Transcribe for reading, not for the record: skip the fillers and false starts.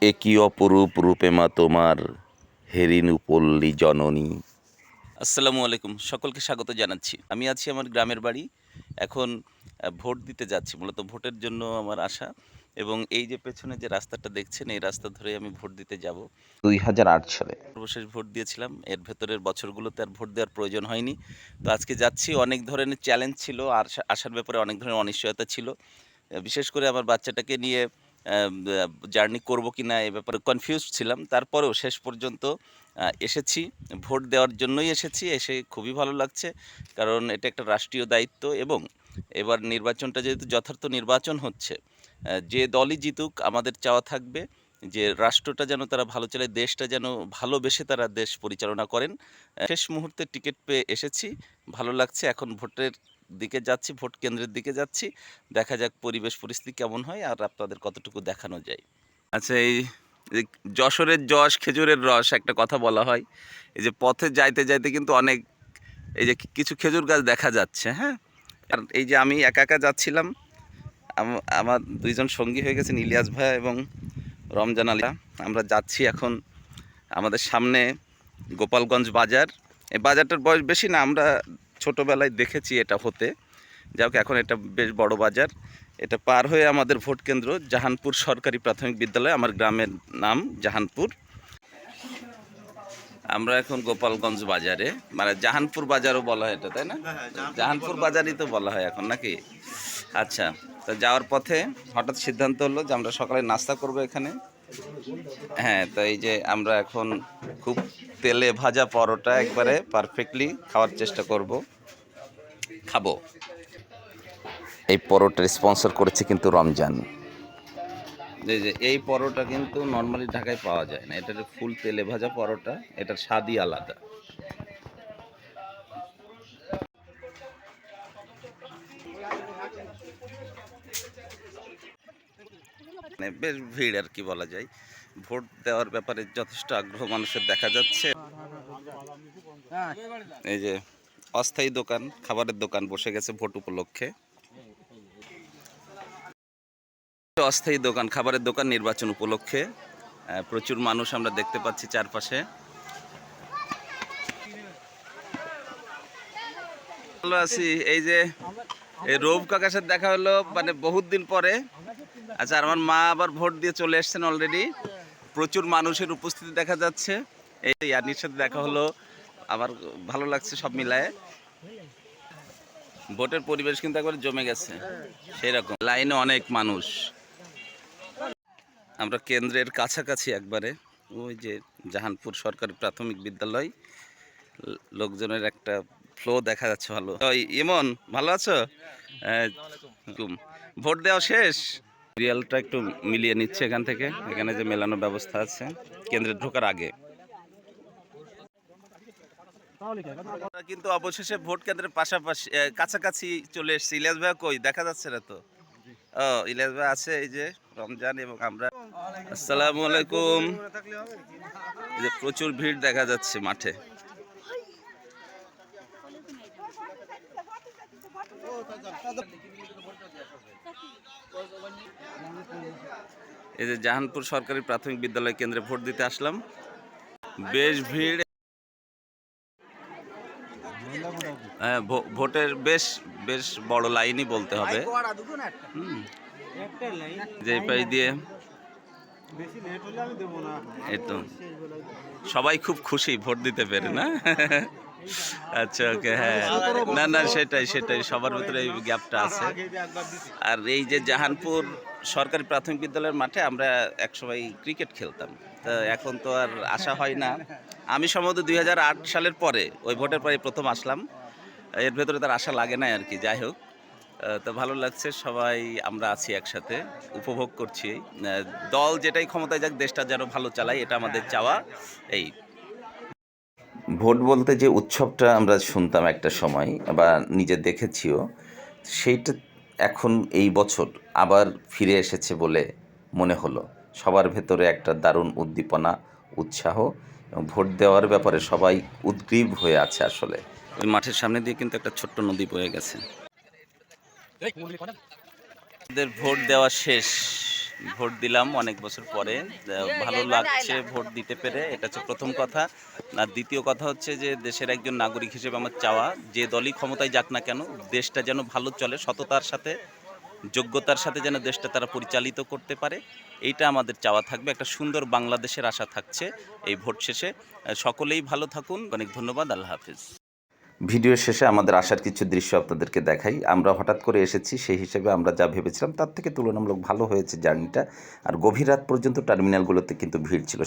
এ কি অপরূপ রূপে মা তোমার, হেরিনু পল্লী জননী। আসসালামু আলাইকুম, সকলকে স্বাগত জানাচ্ছি। আমি আছি আমার গ্রামের বাড়ি। এখন ভোট দিতে যাচ্ছি, মূলত ভোটের জন্য আমার আসা। এবং এই যে পেছনে যে রাস্তাটা দেখছেন, এই রাস্তা ধরে আমি ভোট দিতে যাব। 2008 সালে সর্বশেষ ভোট দিয়েছিলাম। এর ভেতরের বছরগুলোতে আর ভোট দেওয়ার প্রয়োজন হয়নি। তো আজকে যাচ্ছি। অনেক ধরনের চ্যালেঞ্জ ছিল, আর আসার ব্যাপারে অনেক ধরনের অনিশ্চয়তা ছিল। বিশেষ করে আমার বাচ্চাটাকে নিয়ে জার্নি করব কি না এ ব্যাপারে কনফিউজড ছিলাম। তারপরেও শেষ পর্যন্ত এসেছি। ভোট দেওয়ার জন্যই এসেছি। এসে খুবই ভালো লাগছে। কারণ এটা একটা রাষ্ট্রীয় দায়িত্ব এবং এবার নির্বাচনটা যেহেতু যথার্থ নির্বাচন হচ্ছে, যে দলই জিতুক আমাদের চাওয়া থাকবে যে রাষ্ট্রটা যেন তারা ভালো চালায়, দেশটা যেন ভালোবেসে তারা দেশ পরিচালনা করেন। শেষ মুহূর্তে টিকিট পেয়ে এসেছি, ভালো লাগছে। এখন ভোটের দিকে যাচ্ছি, ভোট কেন্দ্রের দিকে যাচ্ছি। দেখা যাক পরিবেশ পরিস্থিতি কেমন হয় আর আপনাদের কতটুকু দেখানো যায়। আচ্ছা, এই যে যশোরের যশ খেজুরের রস একটা কথা বলা হয়। এই যে পথে যাইতে যাইতে কিন্তু অনেক এই যে কিছু খেজুর গাছ দেখা যাচ্ছে, হ্যাঁ। আর এই যে আমি একা একা যাচ্ছিলাম, আমার দুইজন সঙ্গী হয়ে গেছেন, ইলিয়াস ভাইয়া এবং রমজান আলী। আমরা যাচ্ছি এখন। আমাদের সামনে গোপালগঞ্জ বাজার। এই বাজারটার বয়স বেশি না, আমরা ছোটোবেলায় দেখেছি এটা হতে। যাই হোক, এখন এটা বেশ বড় বাজার। এটা পার হয়ে আমাদের ভোট কেন্দ্র জাহানপুর সরকারি প্রাথমিক বিদ্যালয়। আমার গ্রামের নাম জাহানপুর। আমরা এখন গোপালগঞ্জ বাজারে, মানে জাহানপুর বাজারও বলা হয় এটা, তাই না? জাহানপুর বাজারই তো বলা হয় এখন, নাকি? আচ্ছা, তো যাওয়ার পথে হঠাৎ সিদ্ধান্ত হলো যে আমরা সকালে নাস্তা করব এখানে। হ্যাঁ, তো এই যে আমরা এখন খুব তেলে ভাজা পরোটা একবারে পারফেক্টলি খাওয়ার চেষ্টা করব, খাবো। এই পরোটার স্পন্সর করেছে কিন্তু রমজান। এই যে এই পরোটা কিন্তু নর্মালি ঢাকায় পাওয়া যায় না, এটা ফুল তেলে ভাজা পরোটা, এটার স্বাদই আলাদা। মানে বেশ ভিড় আর কি বলা যায়। ভোট দেওয়ার ব্যাপারে যথেষ্ট আগ্রহ মানুষের দেখা যাচ্ছে। এই যে অস্থায়ী দোকান, খাবারের দোকান বসে গেছে ভোট উপলক্ষে। অস্থায়ী দোকান, খাবারের দোকান নির্বাচন উপলক্ষে। প্রচুর মানুষ আমরা দেখতে পাচ্ছি চারপাশে। ভালো আছি। এই যে এই রৌফ কাকার সাথে দেখা হলো মানে বহুত দিন পরে। আচ্ছা, আর আমার মা আবার ভোট দিয়ে চলে এসছেন অলরেডি। প্রচুর মানুষের উপস্থিতি দেখা যাচ্ছে। এই ইয়ানির সাথে দেখা হলো, আমার ভালো লাগছে সব মিলায়ে। ভোটের পরিবেশ কিন্তু একবারে জমে গেছে, সেই রকম লাইনে অনেক মানুষ। আমরা কেন্দ্রের কাছাকাছি একবারে, ওই যে জাহানপুর সরকারি প্রাথমিক বিদ্যালয়, লোকজনের একটা ফ্লো দেখা যাচ্ছে। ভালো। ইমন, ভালো আছো? ভোট দেওয়া শেষ, রিয়ালটা একটু মিলিয়ে নিচ্ছে এখান থেকে। এখানে যে মেলানোর ব্যবস্থা আছে কেন্দ্রে ঢোকার আগে। কিন্তু অবশেষে ভোট কেন্দ্রের পাশাপাশি কাছাকাছি চলে এসেছি। ইলিয়াস ভাই কই দেখা যাচ্ছে না তো? ও, ইলিয়াস ভাই আছে, এই যে রমজান এবং আমরা। আসসালামু আলাইকুম। এই যে প্রচুর ভিড় দেখা যাচ্ছে মাঠে। এই যে জাহানপুর সরকারি প্রাথমিক বিদ্যালয় কেন্দ্রে ভোট দিতে আসলাম। বেশ ভিড়। হ্যাঁ, ভোটের বেশ বেশ বড় লাইনই বলতে হবে। যে পাশ দিয়ে এই তো সবাই খুব খুশি ভোট দিতে পেরে, না? আচ্ছা, ওকে, হ্যাঁ। না না, সেটাই সেটাই, সবার ভিতরে এই গ্যাপটা আছে। আর এই যে জাহানপুর সরকারি প্রাথমিক বিদ্যালয়ের মাঠে আমরা একসময় ক্রিকেট খেলতাম, তা এখন তো আর আসা হয় না। আমি সম্ভবত 2008 সালের পরে, ওই ভোটের পরে প্রথম আসলাম। এর ভেতরে তার আশা লাগে না আর কি। যাই হোক, তো ভালো লাগছে, সবাই আমরা আছি একসাথে, উপভোগ করছি। দল যেটাই ক্ষমতায় যাক, দেশটা যেন ভালো চালায়, এটা আমাদের চাওয়া। এই ভোট বলতে যে উৎসবটা আমরা শুনতাম একটা সময় বা নিজে দেখেছিও, সেইটা এখন এই বছর আবার ফিরে এসেছে বলে মনে হলো। সবার ভেতরে একটা দারুণ উদ্দীপনা, উৎসাহ এবং ভোট দেওয়ার ব্যাপারে সবাই উদ্গ্রীব হয়ে আছে আসলে। ওই মাঠের সামনে দিয়ে কিন্তু একটা ছোট্ট নদী বয়ে গেছে। আমাদের ভোট দেওয়া শেষ, ভোট দিলাম অনেক বছর পরে। ভালো লাগছে ভোট দিতে পেরে, এটা হচ্ছে প্রথম কথা। আর দ্বিতীয় কথা হচ্ছে যে দেশের একজন নাগরিক হিসেবে আমার চাওয়া, যে দলই ক্ষমতায় যাক না কেন, দেশটা যেন ভালো চলে, সততার সাথে যোগ্যতার সাথে যেন দেশটা তারা পরিচালিত করতে পারে, এইটা আমাদের চাওয়া থাকবে। একটা সুন্দর বাংলাদেশের আশা থাকছে এই ভোট শেষে। সকলেই ভালো থাকুন, অনেক ধন্যবাদ, আল্লাহ হাফিজ। ভিডিও শেষে আমাদের আসার কিছু দৃশ্য আপনাদেরকে দেখাই। আমরা হঠাৎ করে এসেছি, সেই হিসেবে আমরা যা ভেবেছিলাম তার থেকে তুলনামূলক ভালো হয়েছে জার্নিটা। আর গভীর রাত পর্যন্ত টার্মিনালগুলোতে কিন্তু ভিড় ছিল।